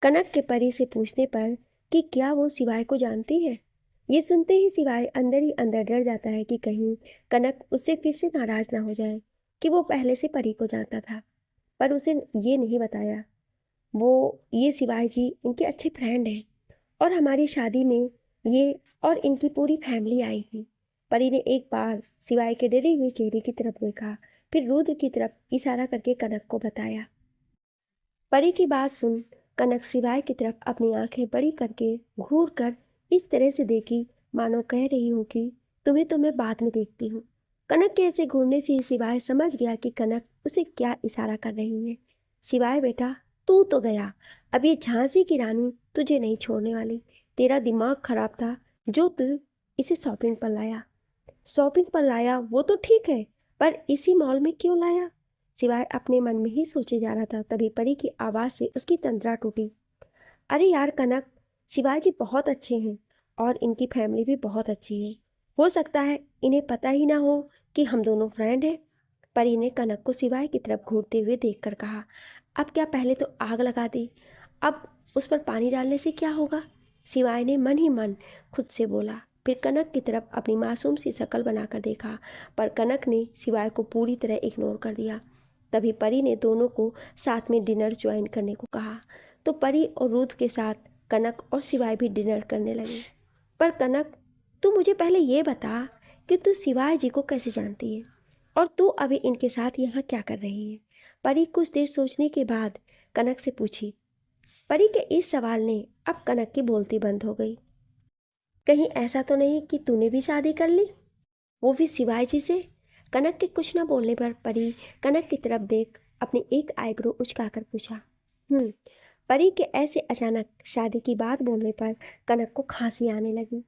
कनक के परी से पूछने पर कि क्या वो शिवाय को जानती है। ये सुनते ही शिवाय अंदर ही अंदर डर जाता है कि कहीं कनक उससे फिर से नाराज ना हो जाए कि वो पहले से परी को जानता था, पर उसे ये नहीं बताया। ये शिवाय जी इनके अच्छे फ्रेंड हैं और हमारी शादी में ये और इनकी पूरी फैमिली आई थी। परी ने एक बार शिवाय के डरे हुए चेहरे की तरफ देखा, फिर रुद्र की तरफ इशारा करके कनक को बताया। परी की बात सुन कनक शिवाय की तरफ अपनी आंखें बड़ी करके घूर कर इस तरह से देखी मानो कह रही हो कि तुम्हें तो मैं बाद में देखती हूँ। कनक के ऐसे घूरने से शिवाय समझ गया कि कनक उसे क्या इशारा कर रही है। शिवाय बेटा, तू तो गया, अब ये झांसी की रानी तुझे नहीं छोड़ने वाली। तेरा दिमाग खराब था जो तू इसे शॉपिंग पर लाया। शॉपिंग पर लाया वो तो ठीक है, पर इसी मॉल में क्यों लाया? सिवाय अपने मन में ही सोचे जा रहा था, तभी परी की आवाज़ से उसकी तंद्रा टूटी। अरे यार कनक, शिवाजी बहुत अच्छे हैं और इनकी फैमिली भी बहुत अच्छी है। हो सकता है इन्हें पता ही ना हो कि हम दोनों फ्रेंड हैं। परी ने कनक को शिवाय की तरफ घूरते हुए देखकर कहा, अब क्या पहले तो आग लगा दी, अब उस पर पानी डालने से क्या होगा? शिवाय ने मन ही मन खुद से बोला। फिर कनक की तरफ अपनी मासूम सी शक्ल बनाकर देखा, पर कनक ने शिवाय को पूरी तरह इग्नोर कर दिया। तभी परी ने दोनों को साथ में डिनर ज्वाइन करने को कहा, तो परी और रुद्र के साथ कनक और शिवाय भी डिनर करने लगे। पर कनक, तू मुझे पहले ये बता कि तू शिवाय जी को कैसे जानती है और तू अभी इनके साथ यहाँ क्या कर रही है? परी कुछ देर सोचने के बाद कनक से पूछी। परी के इस सवाल ने अब कनक की बोलती बंद हो गई। कहीं ऐसा तो नहीं कि तूने भी शादी कर ली, वो भी शिवाय जी से? कनक के कुछ न बोलने पर परी कनक की तरफ देख अपनी एक आईब्रो उचकाकर पूछा। परी के ऐसे अचानक शादी की बात बोलने पर कनक को खांसी आने लगी।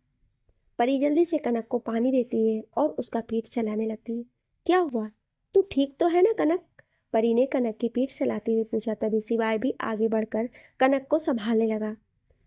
परी जल्दी से कनक को पानी देती है और उसका पीठ सहलाने लगती है। क्या हुआ, तू ठीक तो है ना कनक? परी ने कनक की पीठ सहलाते हुए पूछा। तभी शिवाय भी आगे बढ़कर कनक को संभालने लगा।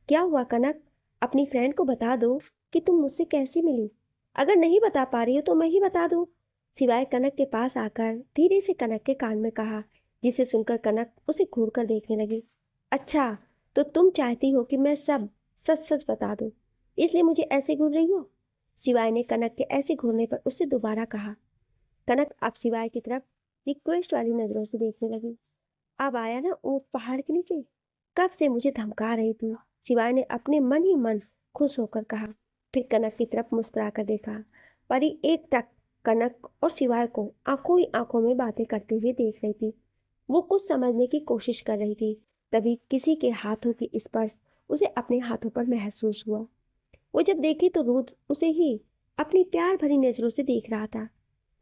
क्या हुआ कनक, अपनी फ्रेंड को बता दो कि तुम मुझसे कैसे मिली। अगर नहीं बता पा रही हो तो मैं ही बता दूं। शिवाय कनक के पास आकर धीरे से कनक के कान में कहा, जिसे सुनकर कनक उसे घूर कर देखने लगी। अच्छा, तो तुम चाहती हो कि मैं सब सच सच बता दूं, इसलिए मुझे ऐसे घूर रही हो? शिवाय ने कनक के ऐसे घूरने पर उससे दोबारा कहा। कनक अब शिवाय की तरफ रिक्वेस्ट वाली नजरों से देखने लगी। अब आया ना ऊँट पहाड़ के नीचे, कब से मुझे धमका रही थी? शिवाय ने अपने मन ही मन खुश होकर कहा। फिर कनक की तरफ मुस्कुरा कर देखा। परी एक टक कनक और शिवाय को आंखों ही आंखों में बातें करते हुए देख रही थी। वो कुछ समझने की कोशिश कर रही थी। तभी किसी के हाथों की स्पर्श उसे अपने हाथों पर महसूस हुआ। वो जब देखी तो रुद्र उसे ही अपनी प्यार भरी नजरों से देख रहा था।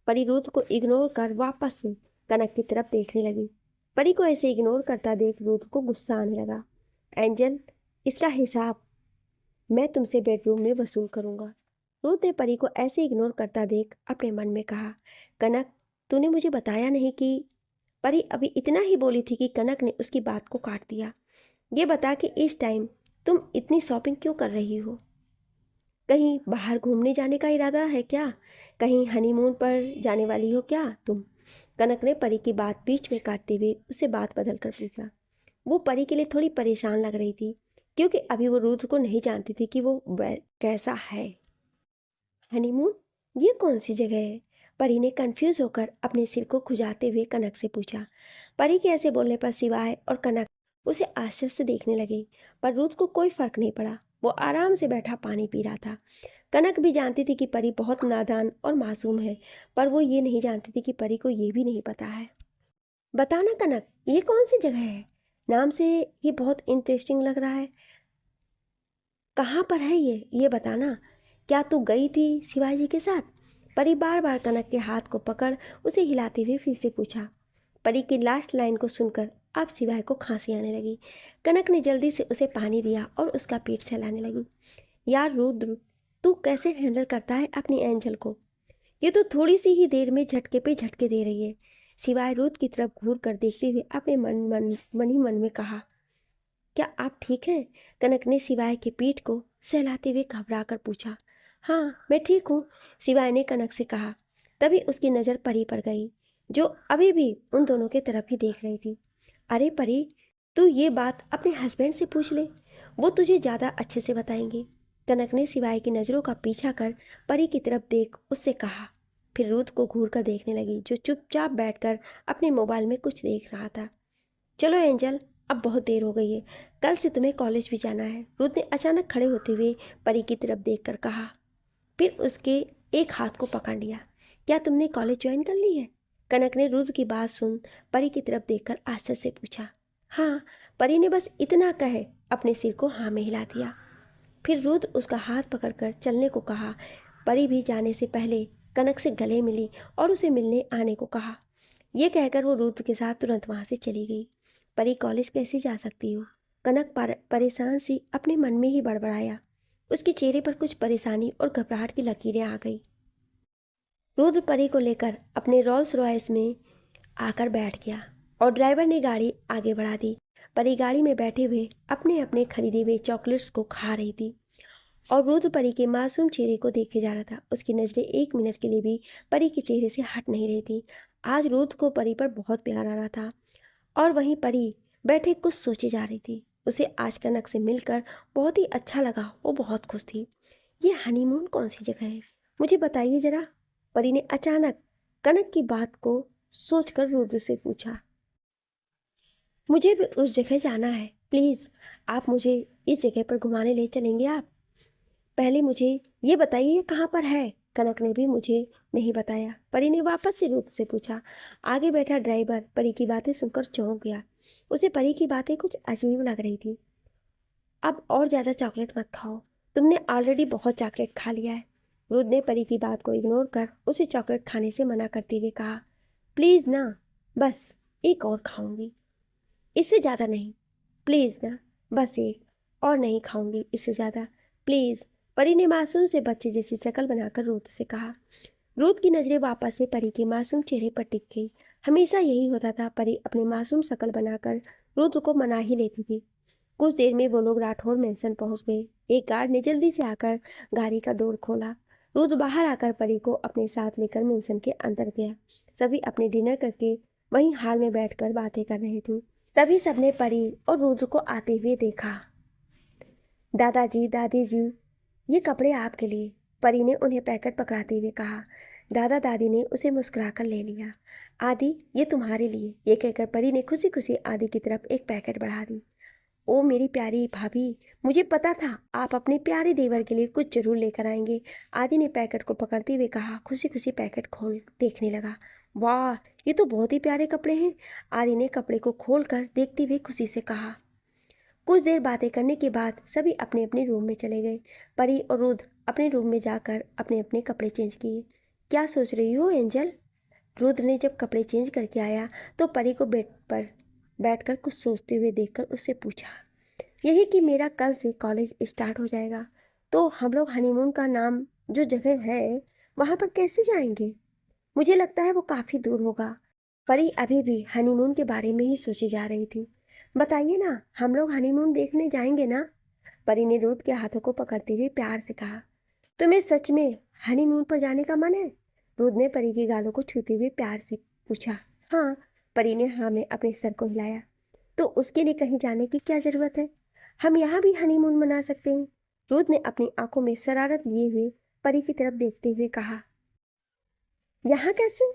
परी रुद्र को इग्नोर कर वापस से कनक की तरफ देखने लगी। परी को ऐसे इग्नोर करता देख रुद्र को गुस्सा आने लगा। एंजल, इसका हिसाब मैं तुमसे बेडरूम में वसूल करूंगा। रुद्र ने परी को ऐसे इग्नोर करता देख अपने मन में कहा, कनक, तूने मुझे बताया नहीं कि... परी अभी इतना ही बोली थी कि कनक ने उसकी बात को काट दिया। ये बता कि इस टाइम तुम इतनी शॉपिंग क्यों कर रही हो? कहीं बाहर घूमने जाने का इरादा है क्या? कहीं हनीमून पर जाने वाली हो क्या तुम? कनक ने परी की बात बीच में काटते हुए उससे बात बदल कर पूछा। वो परी के लिए थोड़ी परेशान लग रही थी, क्योंकि अभी वो रुद्र को नहीं जानती थी कि वो कैसा है। हनीमून? ये कौन सी जगह है? परी ने कंफ्यूज होकर अपने सिर को खुजाते हुए कनक से पूछा। परी के ऐसे बोलने पर शिवाय और कनक उसे आश्चर्य से देखने लगे, पर रुद्र को कोई फर्क नहीं पड़ा। वो आराम से बैठा पानी पी रहा था। कनक भी जानती थी कि परी बहुत नादान और मासूम है, पर वो ये नहीं जानती थी कि परी को ये भी नहीं पता है। बताना कनक, ये कौन सी जगह है? नाम से ही बहुत इंटरेस्टिंग लग रहा है। कहाँ पर है ये बताना। क्या तू गई थी शिवाजी के साथ? परी बार बार कनक के हाथ को पकड़ उसे हिलाते हुए फिर से पूछा। परी की लास्ट लाइन को सुनकर अब शिवाय को खांसी आने लगी। कनक ने जल्दी से उसे पानी दिया और उसका पेट सहलाने लगी। यार रुद्र, तू कैसे हैंडल करता है अपनी एंजल को? ये तो थोड़ी सी ही देर में झटके पे झटके दे रही है। शिवाय रुद्र की तरफ घूर कर देखते हुए अपने मन ही मन में कहा। क्या आप ठीक हैं? कनक ने शिवाय की पीठ को सहलाते हुए घबरा कर पूछा। हाँ, मैं ठीक हूँ, शिवाय ने कनक से कहा। तभी उसकी नज़र परी पर गई, जो अभी भी उन दोनों की तरफ ही देख रही थी। अरे परी, तू ये बात अपने हस्बैंड से पूछ ले, वो तुझे ज़्यादा अच्छे से बताएंगे। कनक ने सिवाय की नज़रों का पीछा कर परी की तरफ देख उससे कहा। फिर रूथ को घूर कर देखने लगी, जो चुपचाप बैठकर अपने मोबाइल में कुछ देख रहा था। चलो एंजल, अब बहुत देर हो गई है, कल से तुम्हें कॉलेज भी जाना है, रूथ ने अचानक खड़े होते हुए परी की तरफ देखकर कहा। फिर उसके एक हाथ को पकड़ लिया। क्या तुमने कॉलेज ज्वाइन कर ली है? कनक ने रुद्र की बात सुन परी की तरफ देखकर आश्चर्य से पूछा। हाँ, परी ने बस इतना कहे अपने सिर को हाँ में हिला दिया। फिर रुद्र उसका हाथ पकड़कर चलने को कहा। परी भी जाने से पहले कनक से गले मिली और उसे मिलने आने को कहा। यह कहकर वो रुद्र के साथ तुरंत वहाँ से चली गई। परी कॉलेज कैसे जा सकती हो? कनक परेशान सी अपने मन में ही बड़बड़ाया। उसके चेहरे पर कुछ परेशानी और घबराहट की लकीरें आ गई। रुद्र परी को लेकर अपने रोल्स रॉयस में आकर बैठ गया और ड्राइवर ने गाड़ी आगे बढ़ा दी। परी गाड़ी में बैठे हुए अपने अपने खरीदे हुए चॉकलेट्स को खा रही थी और रुद्र परी के मासूम चेहरे को देखे जा रहा था। उसकी नज़रें एक मिनट के लिए भी परी के चेहरे से हट नहीं रही थी। आज रुद्र को परी पर बहुत प्यार आ रहा था और वहीं परी बैठे कुछ सोचे जा रही थी। उसे आज कनक से मिलकर बहुत ही अच्छा लगा। वो बहुत खुश थी। ये हनीमून कौन सी जगह है, मुझे बताइए जरा, परी ने अचानक कनक की बात को सोचकर रुद्र से पूछा। मुझे भी उस जगह जाना है, प्लीज़ आप मुझे इस जगह पर घुमाने ले चलेंगे आप? पहले मुझे ये बताइए ये कहाँ पर है? कनक ने भी मुझे नहीं बताया, परी ने वापस से रुद्र से पूछा। आगे बैठा ड्राइवर परी की बातें सुनकर चौंक गया। उसे परी की बातें कुछ अजीब लग रही थी। अब और ज़्यादा चॉकलेट मत खाओ, तुमने ऑलरेडी बहुत चॉकलेट खा लिया है। रुद्र ने परी की बात को इग्नोर कर उसे चॉकलेट खाने से मना करते हुए कहा। प्लीज़ ना, बस एक और खाऊंगी, इससे ज़्यादा नहीं, प्लीज़ ना, बस एक और नहीं खाऊंगी, इससे ज़्यादा प्लीज़, परी ने मासूम से बच्चे जैसी शक्ल बनाकर रुद्र से कहा। रुद्र की नज़रें वापस से परी के मासूम चेहरे पर टिक गई। हमेशा यही होता था, परी अपनी मासूम शक्ल बनाकर रुद्र को मना ही लेती थी। कुछ देर में वो लोग राठौर मेंशन पहुंच गए। एक गार्ड ने जल्दी से आकर गाड़ी का डोर खोला। रुद्र बाहर आकर परी को अपने साथ लेकर मेंशन के अंदर गया। सभी अपने डिनर करके वहीं हाल में बैठकर बातें कर रहे थे। तभी सबने परी और रुद्र को आते हुए देखा। दादाजी, दादी जी, ये कपड़े आपके लिए, परी ने उन्हें पैकेट पकड़ाते हुए कहा। दादा दादी ने उसे मुस्कुराकर ले लिया। आदि, ये तुम्हारे लिए, ये कहकर परी ने खुशी खुशी आदि की तरफ एक पैकेट बढ़ा दी। ओ मेरी प्यारी भाभी, मुझे पता था आप अपने प्यारे देवर के लिए कुछ जरूर लेकर आएंगे, आदि ने पैकेट को पकड़ते हुए कहा। खुशी खुशी पैकेट खोल देखने लगा। वाह, ये तो बहुत ही प्यारे कपड़े हैं, आदि ने कपड़े को खोलकर देखते हुए खुशी से कहा। कुछ देर बातें करने के बाद सभी अपने अपने रूम में चले गए। परी और रुद्र अपने रूम में जाकर अपने अपने कपड़े चेंज किए। क्या सोच रही हो एंजल? रुद्र ने जब कपड़े चेंज करके आया तो परी को बेड पर बैठकर कुछ सोचते हुए देखकर उससे पूछा। यही कि मेरा कल से कॉलेज स्टार्ट हो जाएगा, तो हम लोग हनीमून का नाम जो जगह है वहाँ पर कैसे जाएंगे? मुझे लगता है वो काफ़ी दूर होगा। परी अभी भी हनीमून के बारे में ही सोची जा रही थी। बताइए ना, हम लोग हनीमून देखने जाएंगे ना? परी ने रुद्र के हाथों को पकड़ते हुए प्यार से कहा। तुम्हें सच में हनीमून पर जाने का मन है? रुद्र ने परी के गालों को छूते हुए प्यार से पूछा। हाँ, परी ने हाँ में अपने सर को हिलाया। तो उसके लिए कहीं जाने की क्या ज़रूरत है, हम यहाँ भी हनीमून मना सकते हैं। रुद्र ने अपनी आंखों में शरारत लिए हुए परी की तरफ देखते हुए कहा। यहाँ कैसे?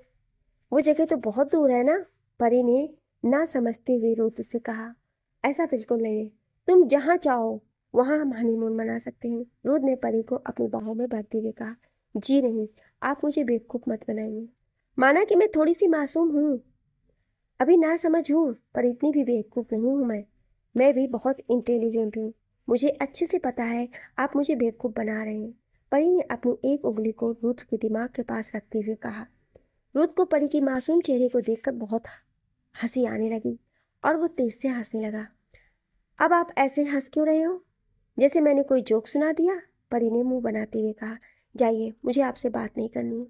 वो जगह तो बहुत दूर है ना, परी ने ना समझते हुए रुद्र से कहा। ऐसा बिल्कुल नहीं है, तुम जहाँ चाहो वहाँ हम हनीमून मना सकते हैं, रुद्र ने परी को अपनी बाहों में भरते हुए कहा। जी नहीं, आप मुझे बेवकूफ़ मत बनाइए। माना कि मैं थोड़ी सी मासूम हूँ, अभी ना समझ हूँ, पर इतनी भी बेवकूफ़ नहीं हूँ मैं भी बहुत इंटेलिजेंट हूँ। मुझे अच्छे से पता है आप मुझे बेवकूफ़ बना रहे हैं। परी ने अपनी एक उंगली को रुद्र के दिमाग के पास रखते हुए कहा। रुद्र को परी की मासूम चेहरे को देखकर बहुत हंसी आने लगी और वो तेज से हंसने लगा। अब आप ऐसे हंस क्यों रहे हो, जैसे मैंने कोई जोक सुना दिया? परी ने मुंह बनाते हुए कहा। जाइए, मुझे आपसे बात नहीं करनी है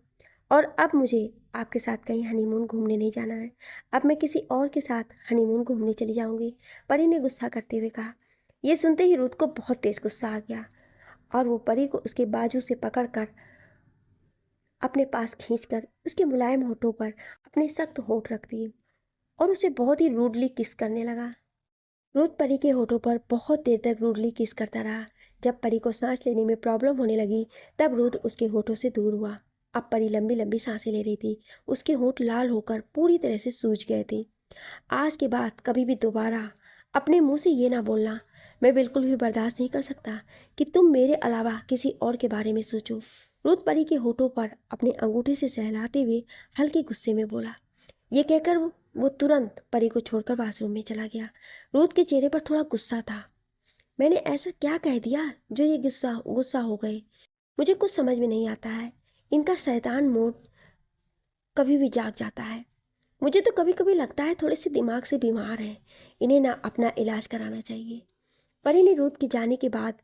और अब मुझे आपके साथ कहीं हनीमून घूमने नहीं जाना है। अब मैं किसी और के साथ हनीमून घूमने चली जाऊंगी, परी ने गुस्सा करते हुए कहा। यह सुनते ही रुद्र को बहुत तेज गुस्सा आ गया और वो परी को उसके बाजू से पकड़कर अपने पास खींचकर उसके मुलायम होठों पर अपने सख्त होठ रख दिए और उसे बहुत ही रूडली किस करने लगा। रूथ परी के होठों पर बहुत देर तक रूडली किस करता रहा। जब परी को सांस लेने में प्रॉब्लम होने लगी तब रूथ उसके होठों से दूर हुआ। अब परी लंबी लंबी सांसें ले रही थी। उसके होठ लाल होकर पूरी तरह से सूज गए थे। आज के बाद कभी भी दोबारा अपने मुंह से ये ना बोलना। मैं बिल्कुल भी बर्दाश्त नहीं कर सकता कि तुम मेरे अलावा किसी और के बारे में सोचो। रूथ परी के होठों पर अपने अंगूठे से सहलाते हुए हल्के गुस्से में बोला। ये कहकर वो तुरंत परी को छोड़कर वॉशरूम में चला गया। रूथ के चेहरे पर थोड़ा गुस्सा था। मैंने ऐसा क्या कह दिया जो ये गुस्सा गुस्सा हो गए? मुझे कुछ समझ में नहीं आता है। इनका शैतान मोड कभी भी जाग जाता है। मुझे तो कभी कभी लगता है थोड़े से दिमाग से बीमार है। इन्हें ना अपना इलाज कराना चाहिए। परी ने रूथ के जाने के बाद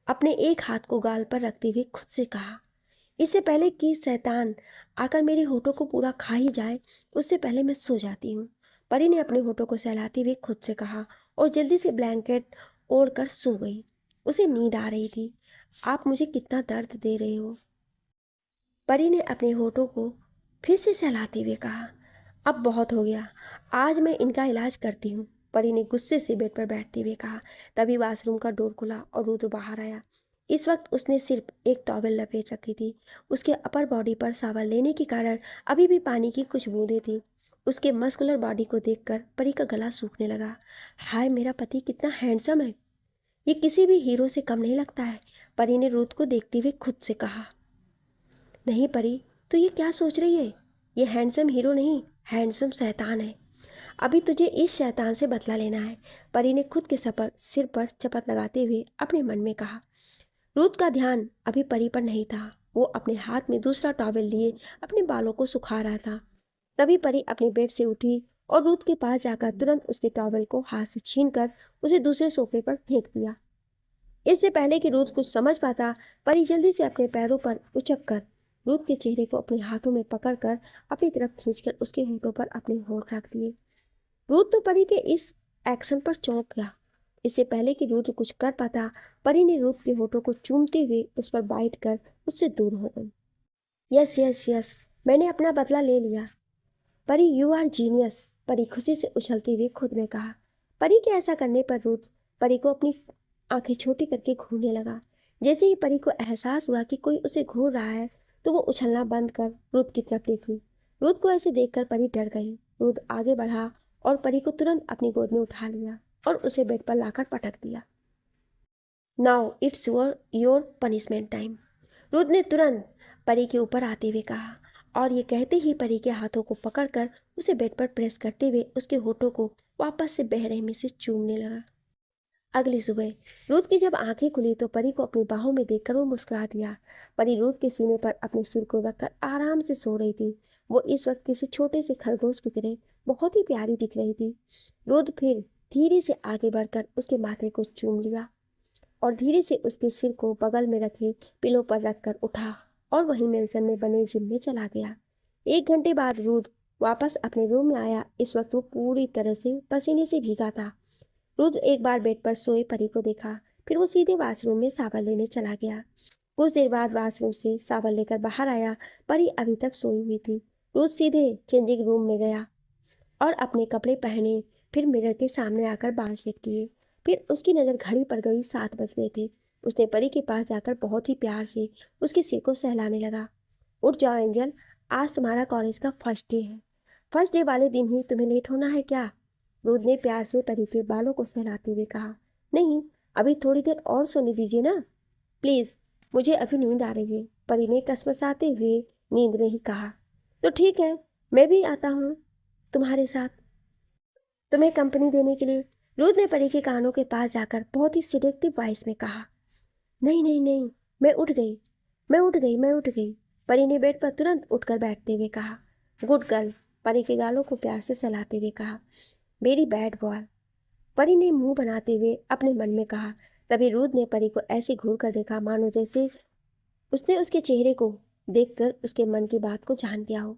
अपने एक हाथ को गाल पर रखते हुए खुद से कहा, इससे पहले कि शैतान आकर मेरे होठों को पूरा खा ही जाए, उससे पहले मैं सो जाती हूँ। परी ने अपने होठों को सहलाते हुए खुद से कहा और जल्दी से ब्लैंकेट ओढ़ कर सो गई। उसे नींद आ रही थी। आप मुझे कितना दर्द दे रहे हो? परी ने अपने होठों को फिर से सहलाते हुए कहा। अब बहुत हो गया, आज मैं इनका इलाज करती हूँ, परी ने गुस्से से बेड पर बैठते हुए कहा। तभी वॉशरूम का डोर खुला और रुद्र बाहर आया। इस वक्त उसने सिर्फ एक टॉवेल लपेट रखी थी। उसके अपर बॉडी पर सावन लेने के कारण अभी भी पानी की कुछ बूंदें थी। उसके मस्कुलर बॉडी को देखकर परी का गला सूखने लगा। हाय, मेरा पति कितना हैंडसम है। ये किसी भी हीरो से कम नहीं लगता है, परी ने रुद्र को देखते हुए खुद से कहा। नहीं परी, तो ये क्या सोच रही है? ये हैंडसम हीरो नहीं, हैंडसम शैतान है। अभी तुझे इस शैतान से बदला लेना है, परी ने खुद के सिर पर चपत लगाते हुए अपने मन में कहा। रूथ का ध्यान अभी परी पर नहीं था। वो अपने हाथ में दूसरा टॉवेल लिए अपने बालों को सुखा रहा था। तभी परी अपने बेड से उठी और रूथ के पास जाकर तुरंत उसके टॉवेल को हाथ से छीनकर उसे दूसरे सोफे पर फेंक दिया। इससे पहले कि रूथ कुछ समझ पाता, परी जल्दी से अपने पैरों पर उचक कर रूथ के चेहरे को अपने हाथों में पकड़कर अपनी तरफ खींचकर उसके होठों पर अपने होठ रख दिए। रूथ तो परी के इस एक्शन पर चौंक गया। इससे पहले कि रूथ कुछ कर पाता, परी ने रूथ के होठों को चूमते हुए उस पर बाइट कर उससे दूर हो गई। यस यस यस, मैंने अपना बदला ले लिया। परी, यू आर जीनियस, परी खुशी से उछलते हुए खुद में कहा। परी के ऐसा करने पर रूथ परी को अपनी आंखें छोटी करके घूरने लगा। जैसे ही परी को एहसास हुआ कि कोई उसे घूर रहा है तो वो उछलना बंद कर रूथ की तरफ देखी। रूथ को ऐसे देखकर परी डर गई। रूथ आगे बढ़ा और परी को तुरंत अपनी गोद में उठा लिया और उसे बेड पर लाकर पटक दिया। Now it's your punishment time, Ruth ने तुरंत परी के ऊपर आते हुए कहा और ये कहते ही परी के हाथों को पकड़कर उसे बेड पर प्रेस करते हुए उसके होठों को वापस से बेरहमी से चूमने लगा। अगली सुबह रूथ की जब आंखें खुली तो परी को अपनी बाहों में देखकर वो मुस्कुरा दिया। परी रूथ के सीने पर अपने सिर को रखकर आराम से सो रही थी। वो इस वक्त किसी छोटे से खरगोश की तरह बहुत ही प्यारी दिख रही थी। रूथ फिर धीरे से आगे बढ़कर उसके माथे को चूम लिया और धीरे से उसके सिर को बगल में रखे पिलो पर रखकर उठा और वहीं मेंशन में बने जिम में चला गया। 1 घंटे बाद रूथ वापस अपने रूम में आया। इस वक्त वो पूरी तरह से पसीने से भीगा था। रूथ एक बार बेड पर सोए परी को देखा, फिर वो सीधे वॉशरूम में सावन लेने चला गया। कुछ देर बाद वॉशरूम से सावन लेकर बाहर आया। परी अभी तक सोई हुई थी। रूथ सीधे चेंजिंग रूम में गया और अपने कपड़े पहने, फिर मिरर के सामने आकर बाल सेट किए। फिर उसकी नज़र घड़ी पर गई। 7 बज गए थे। उसने परी के पास जाकर बहुत ही प्यार से उसके सिर को सहलाने लगा। उठ जाओ एंजल, आज तुम्हारा कॉलेज का फर्स्ट डे है। फर्स्ट डे वाले दिन ही तुम्हें लेट होना है क्या? रूथ ने प्यार से परी के बालों को सहलाते हुए कहा। नहीं, अभी थोड़ी देर और सोने दीजिए ना प्लीज़, मुझे अभी नींद आ रही है, परी ने कसमसाते हुए नींद में ही कहा। तो ठीक है, मैं भी आता हूँ तुम्हारे साथ, तुम्हें कंपनी देने के लिए, रूथ ने परी के कानों के पास जाकर बहुत ही सिलेक्टिव वॉइस में कहा। नहीं नहीं नहीं, मैं उठ गई, मैं उठ गई, मैं उठ गई, परी ने बेड पर तुरंत उठकर बैठते हुए कहा। गुड गर्ल, परी के गालों को प्यार से सहलाते हुए कहा। वेरी बैड बॉय, परी ने मुंह बनाते हुए अपने मन में कहा। तभी रूथ ने परी को ऐसे घूर कर देखा मानो जैसे उसने उसके चेहरे को देखकर उसके मन की बात को जान गया हो।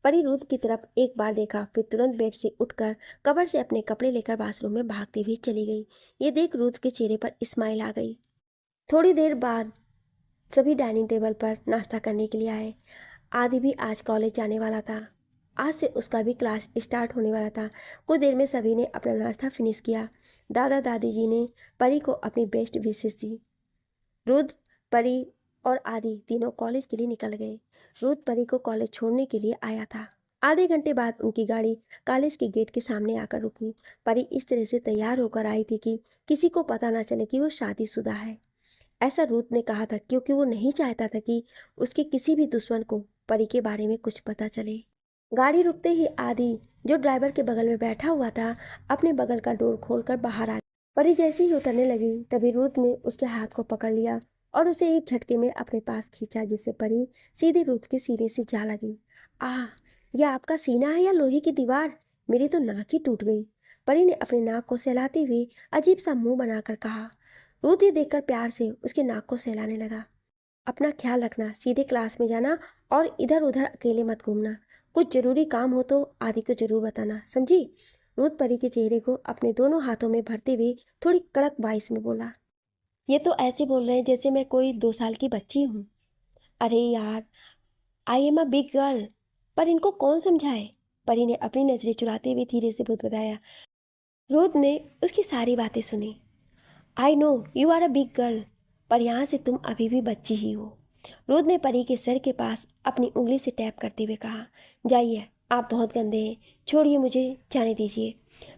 परी रूथ की तरफ एक बार देखा, फिर तुरंत बेड से उठकर कबर से अपने कपड़े लेकर बाथरूम में भागती हुई चली गई। ये देख रूथ के चेहरे पर स्माइल आ गई। थोड़ी देर बाद सभी डाइनिंग टेबल पर नाश्ता करने के लिए आए। आदि भी आज कॉलेज जाने वाला था। आज से उसका भी क्लास स्टार्ट होने वाला था। कुछ देर में सभी ने अपना नाश्ता फिनिश किया। दादा दादी जी ने परी को अपनी बेस्ट विशेष दी। रुद्र, परी और आदि तीनों कॉलेज के लिए निकल गए। रुद्र परी को कॉलेज छोड़ने के लिए आया था। आधे घंटे बाद उनकी गाड़ी कॉलेज के गेट के सामने आकर रुकी। परी इस तरह से तैयार होकर आई थी कि किसी को पता ना चले कि वो शादीशुदा है। ऐसा रुद्र ने कहा था क्योंकि वो नहीं चाहता था कि उसके किसी भी दुश्मन को परी के बारे में कुछ पता चले। गाड़ी रुकते ही आदि, जो ड्राइवर के बगल में बैठा हुआ था, अपने बगल का डोर खोलकर बाहर आ गया। परी जैसे ही उतरने लगी तभी रुद्र ने उसके हाथ को पकड़ लिया और उसे एक झटके में अपने पास खींचा, जिससे परी सीधे रुद्र के सीने से जा लगी। आह, यह आपका सीना है या लोहे की दीवार? मेरी तो नाक ही टूट गई। परी ने अपनी नाक को सहलाते हुए अजीब सा मुंह बनाकर कहा। रुद्र ये देखकर प्यार से उसकी नाक को सहलाने लगा। अपना ख्याल रखना, सीधे क्लास में जाना और इधर उधर अकेले मत घूमना। कुछ जरूरी काम हो तो आदि को जरूर बताना, समझी? रुद्र परी के चेहरे को अपने दोनों हाथों में भरते हुए थोड़ी कड़क वॉइस में बोला। ये तो ऐसे बोल रहे हैं जैसे मैं कोई 2 साल की बच्ची हूँ। अरे यार, I am a big girl. पर इनको कौन समझाए? परी ने अपनी नजरें चुराते हुए धीरे से बताया। रुद्र ने उसकी सारी बातें सुनी। I know you are a big girl, पर यहाँ से तुम अभी भी बच्ची ही हो। रुद्र ने परी के सर के पास अपनी उंगली से टैप करते हुए कहा। जाइए, आप बहुत गंदे हैं, छोड़िए मुझे, जाने दीजिए।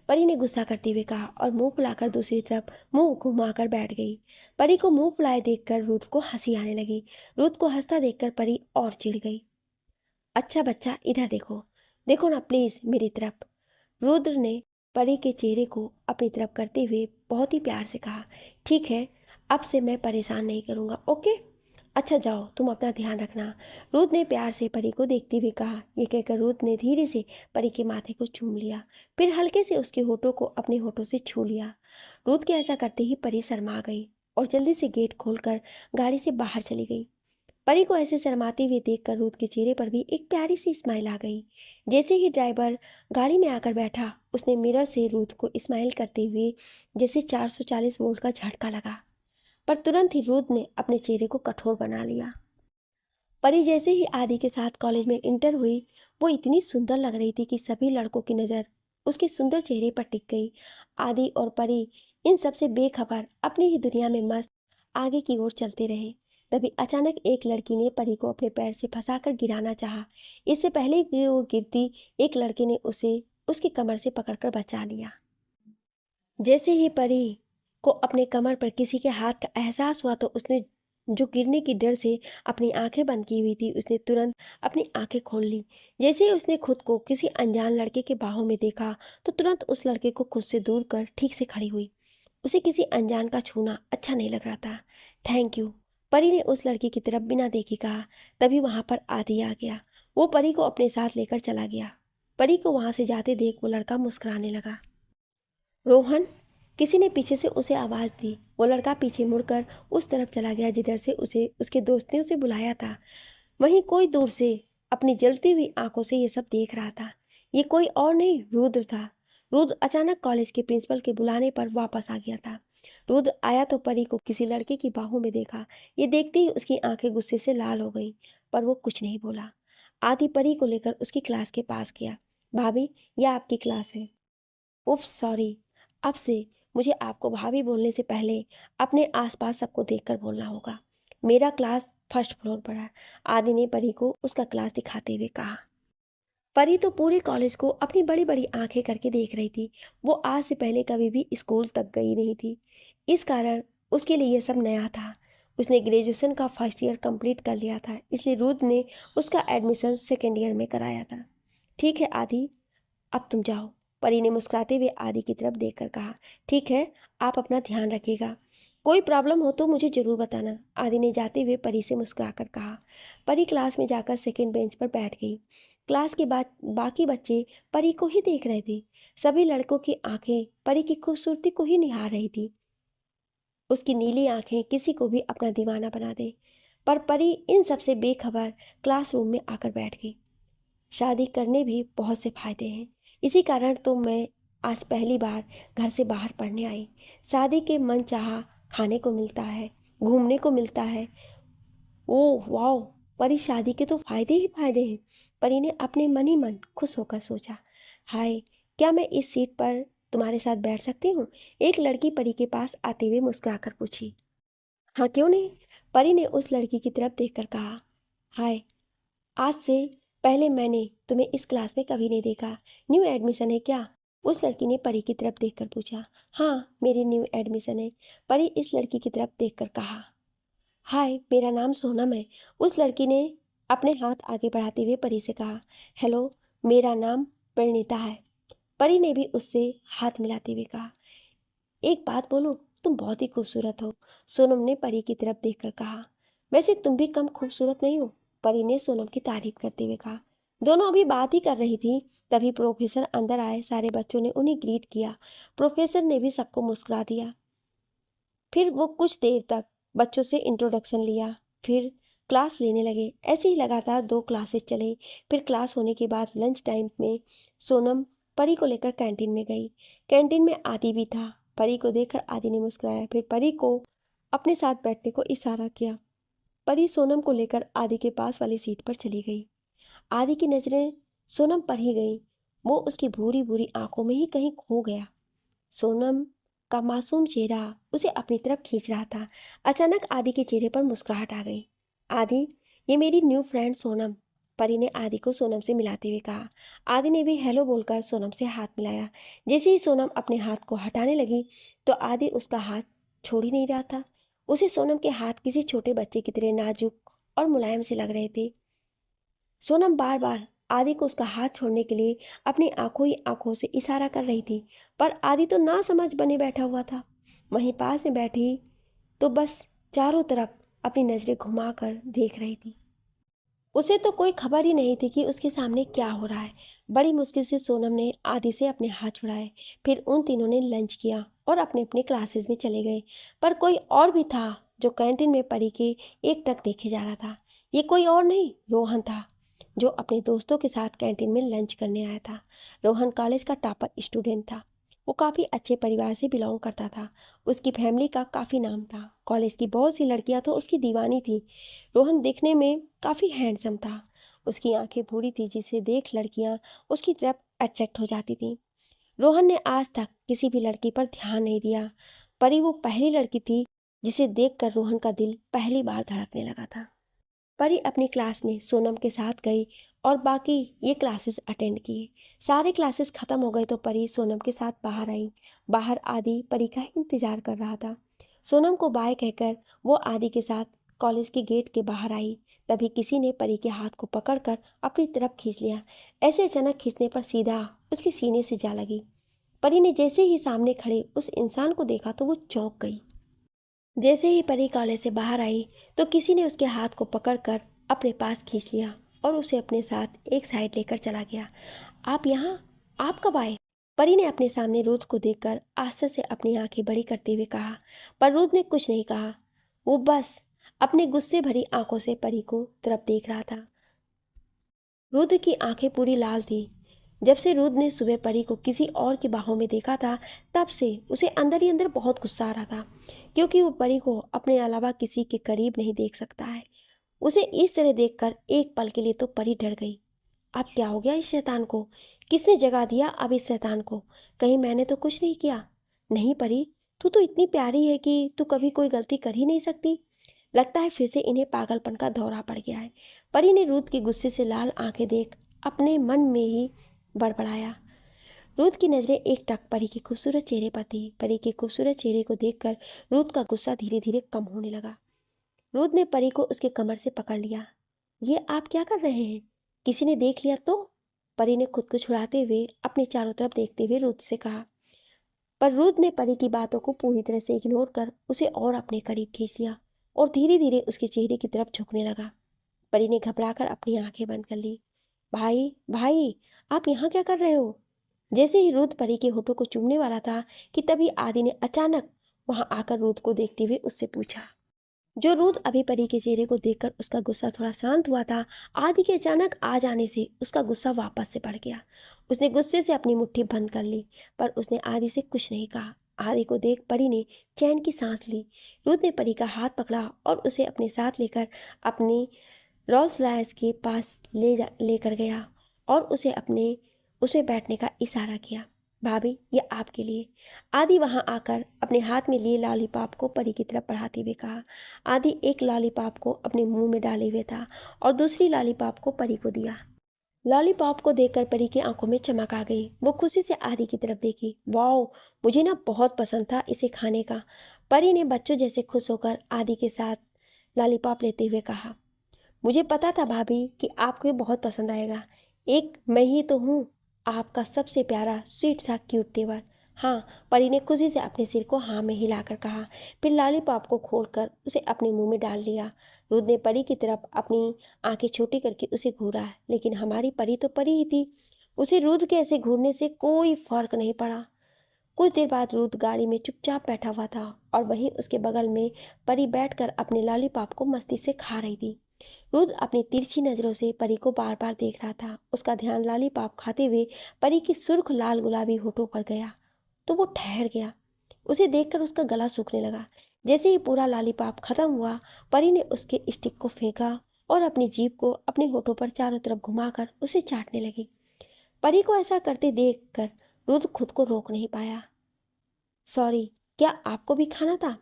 परी ने गुस्सा करते हुए कहा और मुंह फुलाकर दूसरी तरफ मुंह घुमाकर बैठ गई। परी को मुंह फुलाए देखकर रुद्र को हंसी आने लगी। रुद्र को हंसता देखकर परी और चिढ़ गई। अच्छा बच्चा, इधर देखो, देखो ना प्लीज मेरी तरफ। रुद्र ने परी के चेहरे को अपनी तरफ करते हुए बहुत ही प्यार से कहा। ठीक है, अब से मैं परेशान नहीं करूँगा, ओके? अच्छा जाओ, तुम अपना ध्यान रखना। रुद्र ने प्यार से परी को देखते हुए कहा। ये कहकर रुद्र ने धीरे से परी के माथे को चूम लिया, फिर हल्के से उसके होठों को अपने होठों से छू लिया। रुद्र के ऐसा करते ही परी शर्मा गई और जल्दी से गेट खोलकर गाड़ी से बाहर चली गई। परी को ऐसे शर्माते हुए देखकर रुद्र के चेहरे पर भी एक प्यारी सी स्माइल आ गई। जैसे ही ड्राइवर गाड़ी में आकर बैठा, उसने मिरर से रुद्र को स्माइल करते हुए जैसे 440 वोल्ट का झटका लगा, पर तुरंत ही रुद्र ने अपने चेहरे को कठोर बना लिया। परी जैसे ही आदि के साथ कॉलेज में इंटर हुई, वो इतनी सुंदर लग रही थी कि सभी लड़कों की नज़र उसके सुंदर चेहरे पर टिक गई। आदि और परी इन सब से बेखबर अपनी ही दुनिया में मस्त आगे की ओर चलते रहे। तभी अचानक एक लड़की ने परी को अपने पैर से फंसाकर गिराना चाहा। इससे पहले कि वो गिरती, एक लड़के ने उसे उसकी कमर से पकड़कर बचा लिया। जैसे ही परी को अपने कमर पर किसी के हाथ का एहसास हुआ तो उसने, जो गिरने की डर से अपनी आंखें बंद की हुई थी, उसने तुरंत अपनी आंखें खोल ली। जैसे ही उसने खुद को किसी अनजान लड़के के बाहों में देखा तो तुरंत उस लड़के को खुद से दूर कर ठीक से खड़ी हुई। उसे किसी अनजान का छूना अच्छा नहीं लग रहा था। थैंक यू, परी ने उस लड़की की तरफ बिना देखे कहा। तभी वहां पर आदि आ गया। वो परी को अपने साथ लेकर चला गया। परी को वहां से जाते देख वो लड़का मुस्कुराने लगा। रोहन, किसी ने पीछे से उसे आवाज़ दी। वो लड़का पीछे मुड़कर उस तरफ चला गया जिधर से उसे उसके दोस्त ने उसे बुलाया था। वहीं कोई दूर से अपनी जलती हुई आंखों से ये सब देख रहा था। ये कोई और नहीं, रुद्र था। रुद्र अचानक कॉलेज के प्रिंसिपल के बुलाने पर वापस आ गया था। रुद्र आया तो परी को किसी लड़के की बाहों में देखा। ये देखते ही उसकी आंखें गुस्से से लाल हो गई, पर वो कुछ नहीं बोला। आदि परी को लेकर उसकी क्लास के पास गया। भाभी, यह आपकी क्लास है। उप्स सॉरी, अब से मुझे आपको भाभी बोलने से पहले अपने आसपास सबको देखकर बोलना होगा। मेरा क्लास फर्स्ट फ्लोर पर है। आदि ने परी को उसका क्लास दिखाते हुए कहा। परी तो पूरे कॉलेज को अपनी बड़ी बड़ी आंखें करके देख रही थी। वो आज से पहले कभी भी स्कूल तक गई नहीं थी, इस कारण उसके लिए यह सब नया था। उसने ग्रेजुएशन का फर्स्ट ईयर कंप्लीट कर लिया था, इसलिए रुद्र ने उसका एडमिशन सेकेंड ईयर में कराया था। ठीक है आदि, अब तुम जाओ, परी ने मुस्कुराते हुए आदि की तरफ देखकर कहा। ठीक है, आप अपना ध्यान रखिएगा। कोई प्रॉब्लम हो तो मुझे ज़रूर बताना, आदि ने जाते हुए परी से मुस्कुराकर कहा। परी क्लास में जाकर सेकंड बेंच पर बैठ गई। क्लास के बाद बाकी बच्चे परी को ही देख रहे थे। सभी लड़कों की आंखें परी की खूबसूरती को ही निहार रही थी। उसकी नीली आंखें किसी को भी अपना दीवाना बना दे। पर परी इन सब से बेखबर क्लासरूम में आकर बैठ गई। शादी करने भी बहुत से फायदे हैं, इसी कारण तो मैं आज पहली बार घर से बाहर पढ़ने आई। शादी के मन चाहा खाने को मिलता है, घूमने को मिलता है। ओह वाह, परी शादी के तो फायदे ही फायदे हैं। परी ने अपने मन ही मन खुश होकर सोचा। हाय, क्या मैं इस सीट पर तुम्हारे साथ बैठ सकती हूँ? एक लड़की परी के पास आते हुए मुस्कुराकर पूछी। हाँ, क्यों नहीं? परी ने उस लड़की की तरफ देखकर कहा। हाय, आज से पहले मैंने तुम्हें इस क्लास में कभी नहीं देखा। न्यू एडमिशन है क्या? उस लड़की ने परी की तरफ देखकर पूछा। हाँ, मेरी न्यू एडमिशन है, परी इस लड़की की तरफ देखकर कहा। हाय, मेरा नाम सोनम है। उस लड़की ने अपने हाथ आगे बढ़ाते हुए परी से कहा। हेलो, मेरा नाम परिणीता है। परी ने भी उससे हाथ मिलाते हुए कहा। एक बात बोलूं, तुम बहुत ही खूबसूरत हो, सोनम ने परी की तरफ देखकर कहा। वैसे तुम भी कम खूबसूरत नहीं हो, परी ने सोनम की तारीफ करते हुए कहा। दोनों अभी बात ही कर रही थी, तभी प्रोफेसर अंदर आए। सारे बच्चों ने उन्हें ग्रीट किया। प्रोफेसर ने भी सबको मुस्कुरा दिया। फिर वो कुछ देर तक बच्चों से इंट्रोडक्शन लिया, फिर क्लास लेने लगे। ऐसे ही लगातार 2 क्लासेस चले। फिर क्लास होने के बाद लंच टाइम में सोनम परी को लेकर कैंटीन में गई। कैंटीन में आदि भी था। परी को देखकर आदि ने मुस्कुराया, फिर परी को अपने साथ बैठने को इशारा किया। परी सोनम को लेकर आदि के पास वाली सीट पर चली गई। आदि की नजरें सोनम पर ही गई। वो उसकी भूरी भूरी आंखों में ही कहीं खो गया। सोनम का मासूम चेहरा उसे अपनी तरफ खींच रहा था। अचानक आदि के चेहरे पर मुस्कुराहट आ गई। आदि, ये मेरी न्यू फ्रेंड सोनम, परी ने आदि को सोनम से मिलाते हुए कहा। आदि ने भी हेलो बोलकर सोनम से हाथ मिलाया। जैसे ही सोनम अपने हाथ को हटाने लगी तो आदि उसका हाथ छोड़ ही नहीं रहा था। उसे सोनम के हाथ किसी छोटे बच्चे की तरह नाजुक और मुलायम से लग रहे थे। सोनम बार बार आदि को उसका हाथ छोड़ने के लिए अपनी आंखों ही आंखों से इशारा कर रही थी, पर आदि तो ना समझ बने बैठा हुआ था। वहीं पास में बैठी तो बस चारों तरफ अपनी नजरें घुमाकर देख रही थी। उसे तो कोई खबर ही नहीं थी कि उसके सामने क्या हो रहा है। बड़ी मुश्किल से सोनम ने आदि से अपने हाथ छुड़ाए। फिर उन तीनों ने लंच किया और अपने अपने क्लासेस में चले गए। पर कोई और भी था जो कैंटीन में परी के एकटक देखे जा रहा था। ये कोई और नहीं, रोहन था, जो अपने दोस्तों के साथ कैंटीन में लंच करने आया था। रोहन कॉलेज का टॉपर स्टूडेंट था। वो काफ़ी अच्छे परिवार से बिलोंग करता था। उसकी फैमिली का काफ़ी नाम था। कॉलेज की बहुत सी लड़कियां तो उसकी दीवानी थी। रोहन दिखने में काफ़ी हैंडसम था। उसकी आंखें भूरी थी, जिसे देख लड़कियां उसकी तरफ अट्रैक्ट हो जाती थीं। रोहन ने आज तक किसी भी लड़की पर ध्यान नहीं दिया, पर वो पहली लड़की थी जिसे देखकर रोहन का दिल पहली बार धड़कने लगा था। परी अपनी क्लास में सोनम के साथ गई और बाकी ये क्लासेस अटेंड किए। सारे क्लासेस ख़त्म हो गए तो परी सोनम के साथ बाहर आई। बाहर आदि परी का इंतज़ार कर रहा था। सोनम को बाय कहकर वो आदि के साथ कॉलेज के गेट के बाहर आई। तभी किसी ने परी के हाथ को पकड़कर अपनी तरफ खींच लिया। ऐसे अचानक खींचने पर सीधा उसके सीने से जा लगी। परी ने जैसे ही सामने खड़े उस इंसान को देखा तो वो चौंक गई। जैसे ही परी कॉलेज से बाहर आई तो किसी ने उसके हाथ को पकड़कर अपने पास खींच लिया और उसे अपने साथ एक साइड लेकर चला गया। आप यहाँ, आप कब आए? परी ने अपने सामने रूथ को देखकर आश्चर्य से अपनी आंखें बड़ी करते हुए कहा। पर रूथ ने कुछ नहीं कहा। वो बस अपने गुस्से भरी आंखों से परी को तरफ देख रहा था। रुद्र की आंखें पूरी लाल थी। जब से रुद्र ने सुबह परी को किसी और की बाहों में देखा था, तब से उसे अंदर ही अंदर बहुत गुस्सा आ रहा था, क्योंकि वो परी को अपने अलावा किसी के करीब नहीं देख सकता है। उसे इस तरह देखकर एक पल के लिए तो परी डर गई। अब क्या हो गया इस शैतान को? किसने जगा दिया अब इस शैतान को? कहीं मैंने तो कुछ नहीं किया? नहीं परी, तू तो इतनी प्यारी है कि तू कभी कोई गलती कर ही नहीं सकती। लगता है फिर से इन्हें पागलपन का दौरा पड़ गया है। परी ने रूथ की गुस्से से लाल आंखें देख अपने मन में ही बड़बड़ाया। रूथ की नजरें एक टक परी के खूबसूरत चेहरे पर थी। परी के खूबसूरत चेहरे को देखकर रूथ का गुस्सा धीरे धीरे कम होने लगा। रूथ ने परी को उसके कमर से पकड़ लिया। ये आप क्या कर रहे हैं? किसी ने देख लिया तो? परी ने खुद को छुड़ाते हुए अपने चारों तरफ देखते हुए रूथ से कहा। पर रूथ ने परी की बातों को पूरी तरह से इग्नोर कर उसे और अपने करीब खींच लिया और धीरे धीरे उसके चेहरे की तरफ झुकने लगा। परी ने घबराकर अपनी आंखें बंद कर ली। भाई भाई, आप यहाँ क्या कर रहे हो? जैसे ही रूथ परी के होठों को चूमने वाला था कि तभी आदि ने अचानक वहां आकर रूथ को देखते हुए उससे पूछा। जो रूथ अभी परी के चेहरे को देखकर उसका गुस्सा थोड़ा शांत हुआ था, आदि के अचानक आ जाने से उसका गुस्सा वापस से बढ़ गया। उसने गुस्से से अपनी मुट्ठी बंद कर ली, पर उसने आदि से कुछ नहीं कहा। आदि को देख परी ने चैन की सांस ली। रूथ ने परी का हाथ पकड़ा और उसे अपने साथ लेकर अपनी रोल्स रॉयस के पास लेकर गया और उसे अपने उसमें बैठने का इशारा किया। भाभी, ये आपके लिए। आदि वहां आकर अपने हाथ में लिए लॉलीपॉप को परी की तरफ बढ़ाते हुए कहा। आदि एक लॉलीपॉप को अपने मुंह में डाले हुए था और दूसरी लॉलीपॉप को परी को दिया। लॉलीपॉप को देखकर परी की आंखों में चमक आ गई। वो खुशी से आदि की तरफ देखी। वाओ, मुझे ना बहुत पसंद था इसे खाने का। परी ने बच्चों जैसे खुश होकर आदि के साथ लॉलीपॉप लेते हुए कहा। मुझे पता था भाभी कि आपको ये बहुत पसंद आएगा। एक मैं ही तो हूँ, आपका सबसे प्यारा स्वीट सा क्यूट तेवर। हाँ, परी ने खुशी से अपने सिर को हाँ में हिलाकर कहा। फिर लॉलीपॉप को खोलकर उसे अपने मुंह में डाल लिया। रुद ने परी की तरफ अपनी आंखें छोटी करके उसे घूरा, लेकिन हमारी परी तो परी ही थी। उसे रुद के ऐसे घूरने से कोई फर्क नहीं पड़ा। कुछ देर बाद रुद गाड़ी में चुपचाप बैठा हुआ था और वहीं उसके बगल में परी बैठकर अपने लॉलीपॉप को मस्ती से खा रही थी। रुद्र अपनी तिरछी नजरों से परी को बार बार देख रहा था। उसका ध्यान लॉलीपॉप खाते हुए परी की सुर्ख लाल गुलाबी होठों पर गया तो वो ठहर गया। उसे देखकर उसका गला सूखने लगा। जैसे ही पूरा लॉलीपॉप खत्म हुआ, परी ने उसके स्टिक को फेंका और अपनी जीभ को अपने होठों पर चारों तरफ घुमाकर उसे चाटने लगी। परी को ऐसा करते देखकर रुद्र खुद को रोक नहीं पाया। सॉरी, क्या आपको भी खाना था?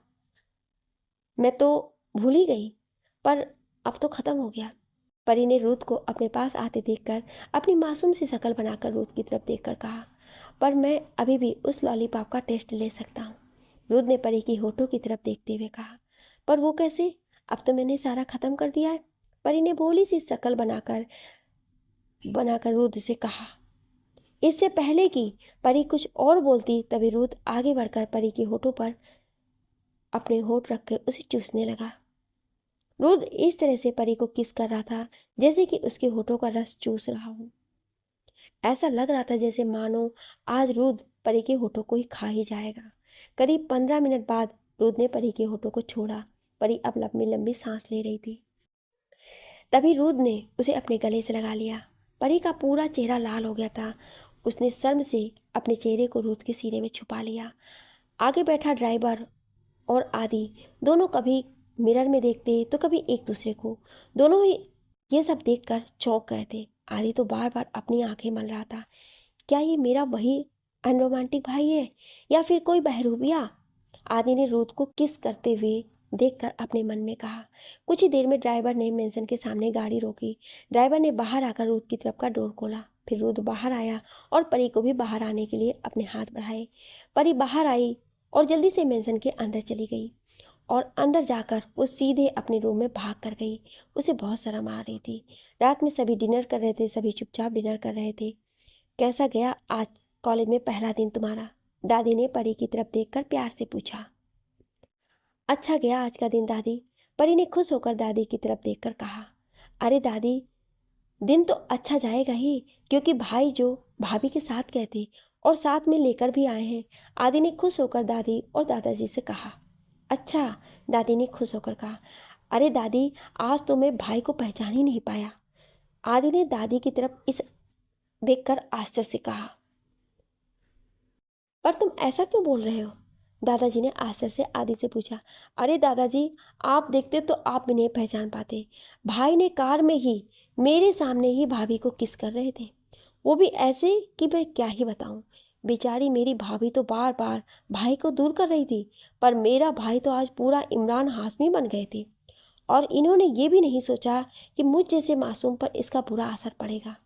मैं तो भूल ही गई, पर अब तो खत्म हो गया। परी ने रूथ को अपने पास आते देखकर अपनी मासूम सी शक्ल बनाकर रूथ की तरफ देखकर कहा, पर मैं अभी भी उस लॉलीपॉप का टेस्ट ले सकता हूँ। रूथ ने परी की होठों की तरफ देखते हुए कहा, पर वो कैसे? अब तो मैंने सारा खत्म कर दिया है। परी ने भोली सी शक्ल बनाकर बनाकर रूथ से कहा। इससे पहले कि परी कुछ और बोलती, तभी रूथ आगे बढ़कर परी के होठों पर अपने होठ रखकर उसे चूसने लगा। रूथ इस तरह से परी को किस कर रहा था जैसे कि उसके होठों का रस चूस रहा हो। ऐसा लग रहा था जैसे मानो आज रूथ परी के होठों को ही खा ही जाएगा। करीब 15 मिनट बाद रूथ ने परी के होठों को छोड़ा। परी अब लंबी लंबी सांस ले रही थी। तभी रूथ ने उसे अपने गले से लगा लिया। परी का पूरा चेहरा लाल हो गया था। उसने शर्म से अपने चेहरे को रूथ के सीने में छुपा लिया। आगे बैठा ड्राइवर और आदि दोनों कभी मिरर में देखते तो कभी एक दूसरे को। दोनों ही ये सब देखकर चौंक गए थे। आदि तो बार बार अपनी आंखें मल रहा था। क्या ये मेरा वही अनरोमांटिक भाई है या फिर कोई बहरूपिया? आदि ने रूथ को किस करते हुए देखकर अपने मन में कहा। कुछ ही देर में ड्राइवर ने मेंशन के सामने गाड़ी रोकी। ड्राइवर ने बाहर आकर रूथ की तरफ का डोर खोला। फिर रूथ बाहर आया और परी को भी बाहर आने के लिए अपने हाथ बढ़ाए। परी बाहर आई और जल्दी से मेंशन के अंदर चली गई और अंदर जाकर वो सीधे अपने रूम में भाग कर गई। उसे बहुत शर्म आ रही थी। रात में सभी डिनर कर रहे थे, सभी चुपचाप डिनर कर रहे थे। कैसा गया आज कॉलेज में पहला दिन तुम्हारा? दादी ने परी की तरफ देखकर प्यार से पूछा। अच्छा गया आज का दिन दादी, परी ने खुश होकर दादी की तरफ देखकर कहा। अरे दादी, दिन तो अच्छा जाएगा ही, क्योंकि भाई जो भाभी के साथ गए थे और साथ में लेकर भी आए हैं। आदि ने खुश होकर दादी और दादाजी से कहा। अच्छा, दादी ने खुश होकर कहा। अरे दादी, आज तो मैं भाई को पहचान ही नहीं पाया। आदि ने दादी की तरफ इस देखकर आश्चर्य से कहा। पर तुम ऐसा क्यों बोल रहे हो? दादाजी ने आश्चर्य से आदि से पूछा। अरे दादाजी, आप देखते तो आप भी नहीं पहचान पाते। भाई ने कार में ही मेरे सामने ही भाभी को किस कर रहे थे, वो भी ऐसे कि मैं क्या ही बताऊं। बेचारी मेरी भाभी तो बार बार भाई को दूर कर रही थी, पर मेरा भाई तो आज पूरा इमरान हाशमी बन गए थे। और इन्होंने ये भी नहीं सोचा कि मुझ जैसे मासूम पर इसका बुरा असर पड़ेगा।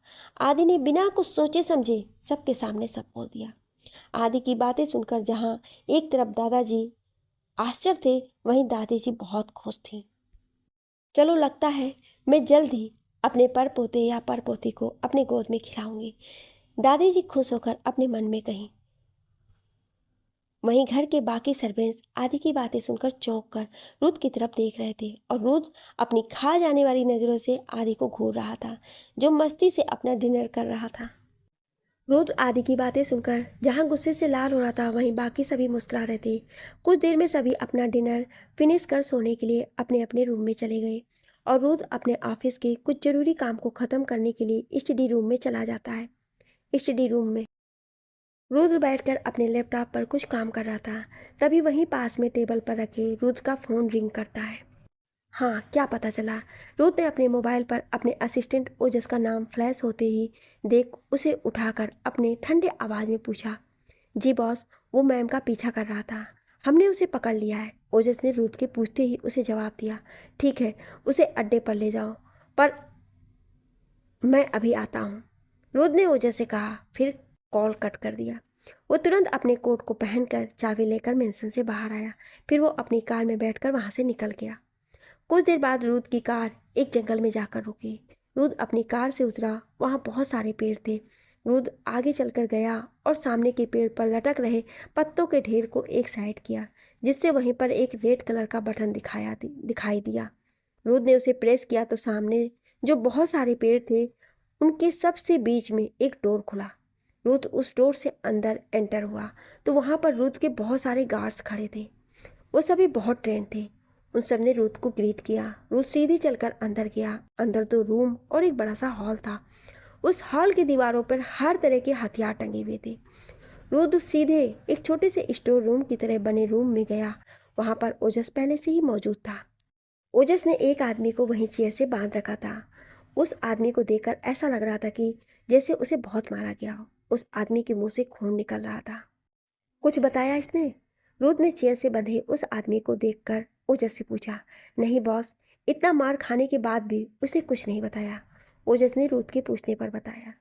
आदि ने बिना कुछ सोचे समझे सबके सामने सब बोल दिया। आदि की बातें सुनकर जहाँ एक तरफ दादाजी आश्चर्य थे, वहीं दादी जी बहुत खुश थी। चलो, लगता है मैं जल्द ही अपने पर पोते या पर पोती को अपने गोद में खिलाऊंगी, दादी जी खुश होकर अपने मन में कही। वहीं घर के बाकी सर्वेंट्स आदि की बातें सुनकर चौंक कर रुद की तरफ देख रहे थे और रुद अपनी खा जाने वाली नज़रों से आदि को घूर रहा था, जो मस्ती से अपना डिनर कर रहा था। रुद्र आदि की बातें सुनकर जहाँ गुस्से से लाल हो रहा था, वहीं बाकी सभी मुस्कुरा रहे थे। कुछ देर में सभी अपना डिनर फिनिश कर सोने के लिए अपने अपने रूम में चले गए और रुद्र अपने ऑफिस के कुछ जरूरी काम को ख़त्म करने के लिए स्टडी रूम में चला जाता है। स्टडी रूम में रुद्र बैठकर अपने लैपटॉप पर कुछ काम कर रहा था। तभी वहीं पास में टेबल पर रखे रुद्र का फ़ोन रिंग करता है। हाँ, क्या पता चला? रुद्र ने अपने मोबाइल पर अपने असिस्टेंट ओजस का नाम फ्लैश होते ही देख उसे उठाकर अपने ठंडे आवाज़ में पूछा। जी बॉस, वो मैम का पीछा कर रहा था, हमने उसे पकड़ लिया है। ओजस ने रुद्र के पूछते ही उसे जवाब दिया। ठीक है, उसे अड्डे पर ले जाओ, पर मैं अभी आता हूँ, रुद्र ने ओजस से कहा, फिर कॉल कट कर दिया। वो तुरंत अपने कोट को पहनकर चाबी लेकर मेंशन से बाहर आया। फिर वो अपनी कार में बैठकर वहां से निकल गया। कुछ देर बाद रुद्र की कार एक जंगल में जाकर रुकी। रुद्र अपनी कार से उतरा, वहाँ बहुत सारे पेड़ थे। रुद्र आगे चलकर गया और सामने के पेड़ पर लटक रहे पत्तों के ढेर को एक साइड किया, जिससे वहीं पर एक रेड कलर का बटन दिखाई दिया। रुद्र ने उसे प्रेस किया तो सामने जो बहुत सारे पेड़ थे, उनके सबसे बीच में एक डोर खुला। रुद्र उस डोर से अंदर एंटर हुआ तो वहाँ पर रुद्र के बहुत सारे गार्ड्स खड़े थे। वो सभी बहुत ट्रेंड थे। उन सब ने रुद्र को ग्रीट किया। रुद्र सीधे चलकर अंदर गया। अंदर 2 रूम और एक बड़ा सा हॉल था। उस हॉल की दीवारों पर हर तरह के हथियार टंगे हुए थे। रुद्र सीधे एक छोटे से स्टोर रूम की तरह बने रूम में गया। वहां पर ओजस पहले से ही मौजूद था। ओजस ने एक आदमी को वहीं चेयर से बांध रखा था। उस आदमी को देखकर ऐसा लग रहा था कि जैसे उसे बहुत मारा गया हो। उस आदमी के मुंह से खून निकल रहा था। कुछ बताया इसने? रुद्र ने चेयर से बंधे उस आदमी को देखकर ओजस से पूछा। नहीं बॉस, इतना मार खाने के बाद भी उसने कुछ नहीं बताया, ओजस ने रुद्र के पूछने पर बताया।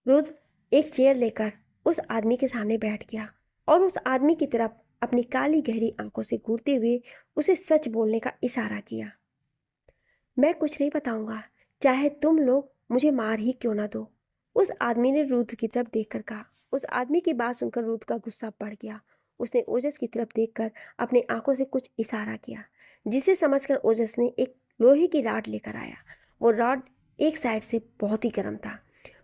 रुद्र एक चेयर लेकर उस आदमी के सामने बैठ गया और उस आदमी की तरफ अपनी काली गहरी आंखों से घूरते हुए उसे सच बोलने का इशारा किया। मैं कुछ नहीं बताऊंगा, चाहे तुम लोग मुझे मार ही क्यों ना दो, उस आदमी ने रुद्र की तरफ देखकर कहा। उस आदमी की बात सुनकर रुद्र का गुस्सा बढ़ गया। उसने ओजस की तरफ देखकर अपनी आंखों से कुछ इशारा किया, जिसे समझकर ओजस ने एक लोहे की रॉड लेकर आया। वो रॉड एक साइड से बहुत ही गर्म था।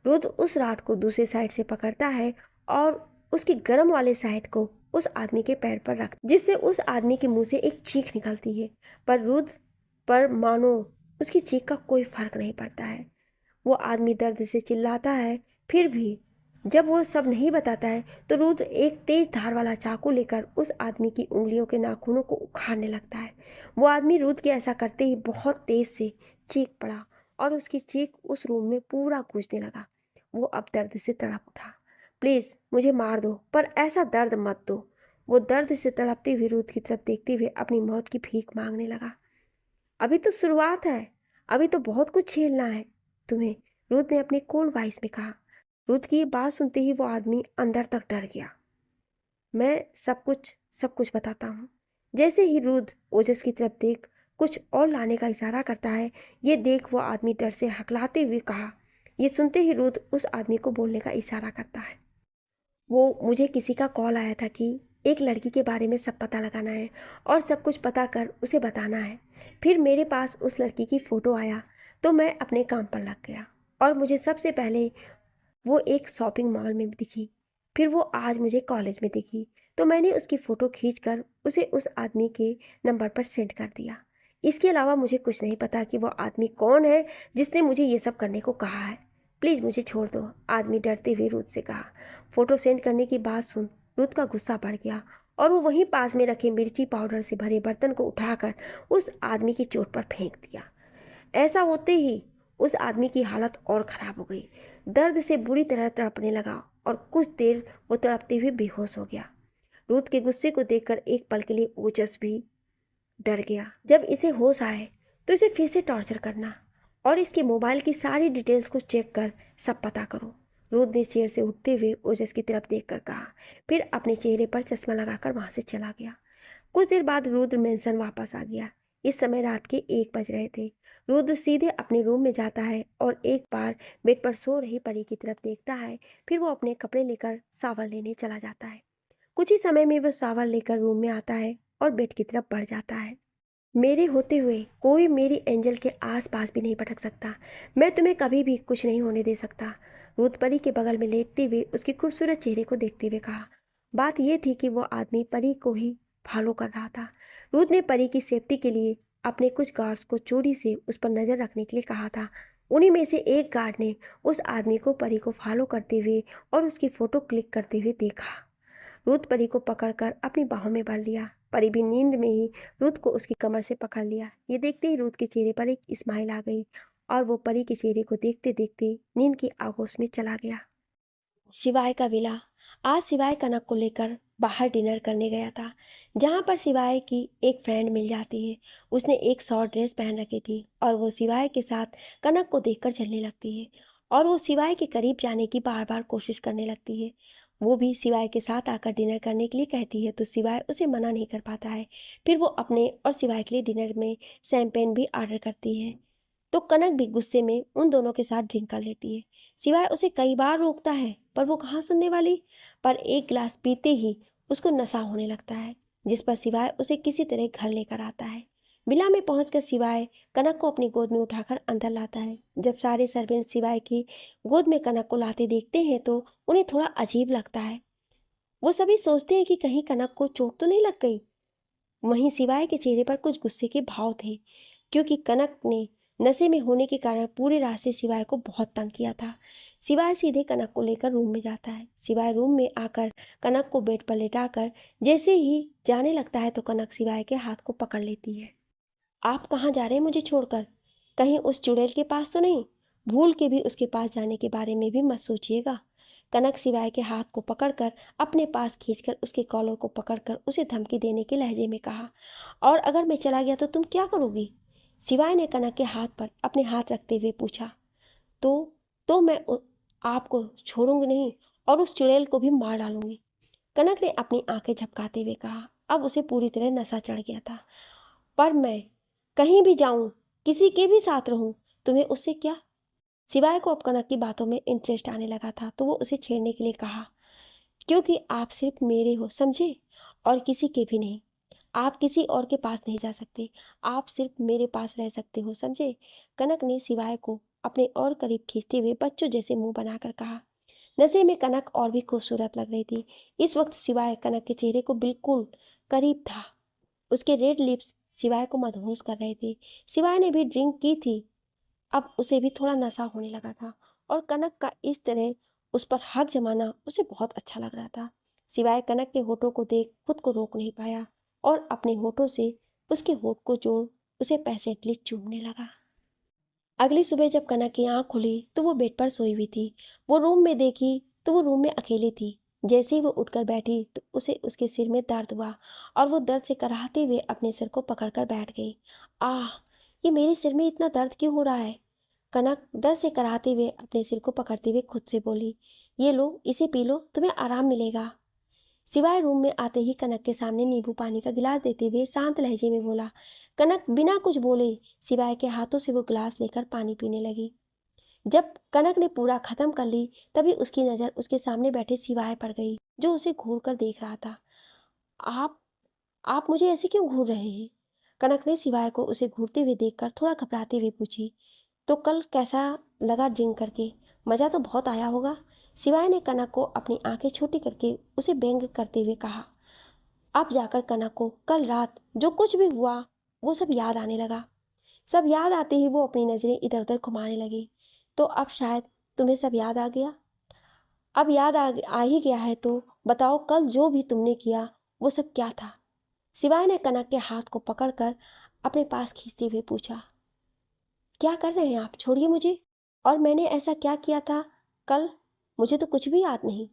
रुद्र उस रॉड को दूसरी साइड से पकड़ता है और उसकी गर्म वाले साइड को उस आदमी के पैर पर रख, जिससे उस आदमी के मुंह से एक चीख निकलती है। पर रुद्र पर मानो उसकी चीख का कोई फर्क नहीं पड़ता है। वो आदमी दर्द से चिल्लाता है। फिर भी जब वो सब नहीं बताता है तो रुद्र एक तेज धार वाला चाकू लेकर उस आदमी की उंगलियों के नाखूनों को उखाड़ने लगता है। वो आदमी रुद्र के ऐसा करते ही बहुत तेज से चीख पड़ा और उसकी चीख उस रूम में पूरा गूंजने लगा। वो अब दर्द से तड़प उठा। प्लीज़ मुझे मार दो, पर ऐसा दर्द मत दो। वो दर्द से तड़पते हुए रुद्र की तरफ देखते हुए अपनी मौत की भीख मांगने लगा। अभी तो शुरुआत है, अभी तो बहुत कुछ झेलना है तुम्हें, रुद्र ने अपने कोल्ड वॉइस में कहा। रुद्र की ये बात सुनते ही वो आदमी अंदर तक डर गया। मैं सब कुछ बताता हूँ। जैसे ही रुद्र ओजस की तरफ देख कुछ और लाने का इशारा करता है, ये देख वो आदमी डर से हकलाते हुए कहा। ये सुनते ही रुद्र उस आदमी को बोलने का इशारा करता है। वो मुझे किसी का कॉल आया था कि एक लड़की के बारे में सब पता लगाना है और सब कुछ पता कर उसे बताना है। फिर मेरे पास उस लड़की की फ़ोटो आया तो मैं अपने काम पर लग गया और मुझे सबसे पहले वो एक शॉपिंग मॉल में दिखी। फिर वो आज मुझे कॉलेज में दिखी तो मैंने उसकी फ़ोटो खींचकर उसे उस आदमी के नंबर पर सेंड कर दिया। इसके अलावा मुझे कुछ नहीं पता कि वो आदमी कौन है जिसने मुझे ये सब करने को कहा है। प्लीज़ मुझे छोड़ दो, आदमी डरते हुए रुद्र से कहा। फ़ोटो सेंड करने की बात सुन रुद्र का गुस्सा बढ़ गया और वो वहीं पास में रखे मिर्ची पाउडर से भरे बर्तन को उठाकर उस आदमी की चोट पर फेंक दिया। ऐसा होते ही उस आदमी की हालत और ख़राब हो गई। दर्द से बुरी तरह तड़पने लगा और कुछ देर वो तड़पते हुए बेहोश हो गया। रुद्र के गुस्से को देखकर एक पल के लिए ओजस भी डर गया। जब इसे होश आए तो इसे फिर से टॉर्चर करना और इसके मोबाइल की सारी डिटेल्स को चेक कर सब पता करो, रुद्र ने चेयर से उठते हुए ओजस की तरफ देखकर कहा। फिर अपने चेहरे पर चश्मा लगाकर वहां से चला गया। कुछ देर बाद रुद्र मेंशन वापस आ गया। इस समय रात के 1 बज रहे थे। रुद्र सीधे अपने रूम में जाता है और एक बार बेड पर सो रही परी की तरफ देखता है। फिर वो अपने कपड़े लेकर शावर लेने चला जाता है। कुछ ही समय में वो शावर लेकर रूम में आता है और बेड की तरफ बढ़ जाता है। मेरे होते हुए कोई मेरी एंजल के आस पास भी नहीं भटक सकता। मैं तुम्हें कभी भी कुछ नहीं होने दे सकता, रुद्र परी के बगल में लेटते हुए उसके खूबसूरत चेहरे को देखते हुए कहा। बात यह थी कि वो आदमी परी को ही फॉलो कर रहा था। रुद्र ने परी की सेफ्टी के लिए अपने कुछ गार्ड्स को चोरी से उस पर नज़र रखने के लिए कहा था। उन्हीं में से एक गार्ड ने उस आदमी को परी को फॉलो करते हुए और उसकी फ़ोटो क्लिक करते हुए देखा। रुद्र परी को पकड़कर अपनी बाहों में भर लिया। परी भी नींद में ही रुद्र को उसकी कमर से पकड़ लिया। ये देखते ही रुद्र के चेहरे पर एक स्माइल आ गई और वो परी के चेहरे को देखते देखते नींद की आगोश में चला गया। शिवाय का विला आज सिवाय कनक को लेकर बाहर डिनर करने गया था, जहाँ पर सिवाय की एक फ्रेंड मिल जाती है। उसने एक शॉर्ट ड्रेस पहन रखी थी और वो सिवाय के साथ कनक को देखकर चलने लगती है और वो सिवाय के करीब जाने की बार बार कोशिश करने लगती है। वो भी सिवाय के साथ आकर डिनर करने के लिए कहती है तो सिवाय उसे मना नहीं कर पाता है। फिर वो अपने और सिवाय के लिए डिनर में शैंपेन भी ऑर्डर करती है। तो कनक भी गुस्से में उन दोनों के साथ ड्रिंक कर लेती है। सिवाय उसे कई बार रोकता है पर वो कहाँ सुनने वाली। पर एक गिलास पीते ही उसको नशा होने लगता है, जिस पर सिवाय उसे किसी तरह घर लेकर आता है। विला में पहुंचकर सिवाय कनक को अपनी गोद में उठाकर अंदर लाता है। जब सारे सर्वेंट सिवाय की गोद में कनक को लाते देखते हैं तो उन्हें थोड़ा अजीब लगता है। वो सभी सोचते हैं कि कहीं कनक को चोट तो नहीं लग गई। वहीं सिवाय के चेहरे पर कुछ गुस्से के भाव थे, क्योंकि कनक ने नशे में होने के कारण पूरे रास्ते सिवाय को बहुत तंग किया था। सिवाय सीधे कनक को लेकर रूम में जाता है। सिवाय रूम में आकर कनक को बेड पर लेटाकर जैसे ही जाने लगता है तो कनक सिवाय के हाथ को पकड़ लेती है। आप कहाँ जा रहे हैं मुझे छोड़कर? कहीं उस चुड़ैल के पास तो नहीं? भूल के भी उसके पास जाने के बारे में भी मत सोचिएगा। कनक सिवाय के हाथ को पकड़कर अपने पास खींचकर उसके कॉलर को पकड़कर उसे धमकी देने के लहजे में कहा, और अगर मैं चला गया तो तुम क्या करोगी? सिवाय ने कनक के हाथ पर अपने हाथ रखते हुए पूछा। तो मैं आपको छोड़ूंगी नहीं और उस चुड़ैल को भी मार डालूंगी। कनक ने अपनी आंखें झपकाते हुए कहा। अब उसे पूरी तरह नशा चढ़ गया था। पर मैं कहीं भी जाऊं, किसी के भी साथ रहूं, तुम्हें उससे क्या? सिवाय को अब कनक की बातों में इंटरेस्ट आने लगा था तो वो उसे छेड़ने के लिए कहा, क्योंकि आप सिर्फ मेरे हो, समझे, और किसी के भी नहीं। आप किसी और के पास नहीं जा सकते, आप सिर्फ मेरे पास रह सकते हो, समझे? कनक ने सिवाय को अपने और करीब खींचते हुए बच्चों जैसे मुंह बनाकर कहा। नशे में कनक और भी खूबसूरत लग रही थी। इस वक्त सिवाय कनक के चेहरे को बिल्कुल करीब था। उसके रेड लिप्स सिवाय को मदहोश कर रहे थे। सिवाय ने भी ड्रिंक की थी, अब उसे भी थोड़ा नशा होने लगा था और कनक का इस तरह उस पर हक जमाना उसे बहुत अच्छा लग रहा था। सिवाय कनक के होठों को देख खुद को रोक नहीं पाया और अपने होठों से उसके होठ को जोड़ उसे पैसेंटली चूमने लगा। अगली सुबह जब कनक की आंख खुली तो वो बेड पर सोई हुई थी। वो रूम में देखी तो वो रूम में अकेली थी। जैसे ही वो उठकर बैठी तो उसे उसके सिर में दर्द हुआ और वो दर्द से कराहते हुए अपने सिर को पकड़कर बैठ गई। आह, ये मेरे सिर में इतना दर्द क्यों हो रहा है? कनक दर्द से कराहते हुए अपने सिर को पकड़ते हुए खुद से बोली। ये लो, इसे पी लो, तुम्हें आराम मिलेगा। सिवाय रूम में आते ही कनक के सामने नींबू पानी का गिलास देते हुए शांत लहजे में बोला। कनक बिना कुछ बोले सिवाय के हाथों से वो गिलास लेकर पानी पीने लगी। जब कनक ने पूरा खत्म कर ली तभी उसकी नज़र उसके सामने बैठे सिवाय पर गई, जो उसे घूर कर देख रहा था। आप आप मुझे ऐसे क्यों घूर रहे हैं? कनक ने सिवाय को उसे घूरते हुए देखकर थोड़ा घबराते हुए पूछी। तो कल कैसा लगा ड्रिंक करके? मज़ा तो बहुत आया होगा। सिवाय ने कनक को अपनी आंखें छोटी करके उसे व्यंग करते हुए कहा। अब जाकर कनक को कल रात जो कुछ भी हुआ वो सब याद आने लगा। सब याद आते ही वो अपनी नज़रें इधर उधर घुमाने लगी। तो अब शायद तुम्हें सब याद आ गया। अब याद आ ही गया है तो बताओ कल जो भी तुमने किया वो सब क्या था? सिवाय ने कनक के हाथ को पकड़कर अपने पास खींचते हुए पूछा। क्या कर रहे हैं आप? छोड़िए मुझे। और मैंने ऐसा क्या किया था कल? मुझे तो कुछ भी याद नहीं।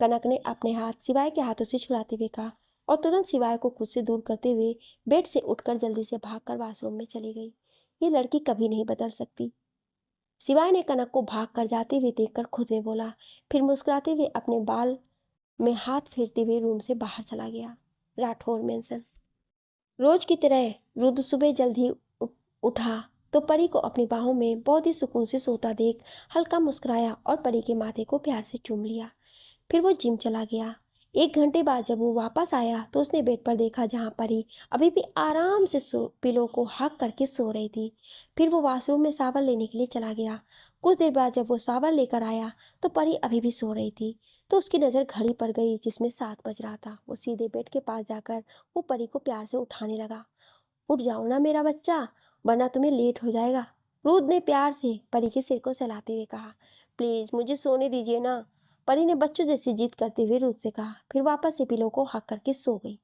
कनक ने अपने हाथ सिवाय के हाथों से छुड़ाते हुए कहा और तुरंत सिवाय को खुद से दूर करते हुए बेड से उठकर जल्दी से भागकर वॉशरूम में चली गई। ये लड़की कभी नहीं बदल सकती। सिवाय ने कनक को भाग कर जाते हुए देखकर खुद में बोला, फिर मुस्कुराते हुए अपने बाल में हाथ फेरते हुए रूम से बाहर चला गया। राठौर मेंशन। रोज की तरह रुद्र सुबह जल्द ही उठा तो परी को अपनी बाहों में बहुत ही सुकून से सोता देख हल्का मुस्कुराया और परी के माथे को प्यार से चूम लिया। फिर वो जिम चला गया। 1 घंटे बाद जब वो वापस आया तो उसने बेड पर देखा जहाँ परी अभी भी आराम से पिलो को हक करके सो रही थी। फिर वो वॉशरूम में सावन लेने के लिए चला गया। कुछ देर बाद जब वो सावन लेकर आया तो परी अभी भी सो रही थी। तो उसकी नज़र घड़ी पर गई जिसमें 7 बज रहा था। वो सीधे बेड के पास जाकर वो परी को प्यार से उठाने लगा। उठ जाओ ना मेरा बच्चा, वरना तुम्हें लेट हो जाएगा। रुद्र ने प्यार से परी के सिर को सहलाते हुए कहा। प्लीज़ मुझे सोने दीजिए ना, परी ने बच्चों जैसी जिद करते हुए रुद्र से कहा। फिर वापस से पिलो को हक करके सो गई।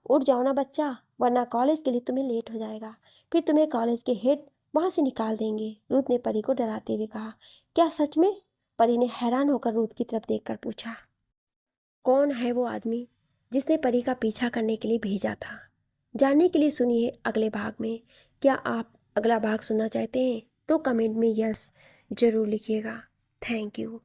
उठ जाओ ना बच्चा, वरना कॉलेज के लिए तुम्हें लेट हो जाएगा। फिर तुम्हें कॉलेज के हेड वहाँ से निकाल देंगे, रुद्र ने परी को डराते हुए कहा। क्या सच में? परी ने हैरान होकर रुद्र की तरफ देखकर पूछा। कौन है वो आदमी जिसने परी का पीछा करने के लिए भेजा था? जानने के लिए सुनिए अगले भाग में। क्या आप अगला भाग सुनना चाहते हैं? तो कमेंट में यस जरूर लिखिएगा। Thank you.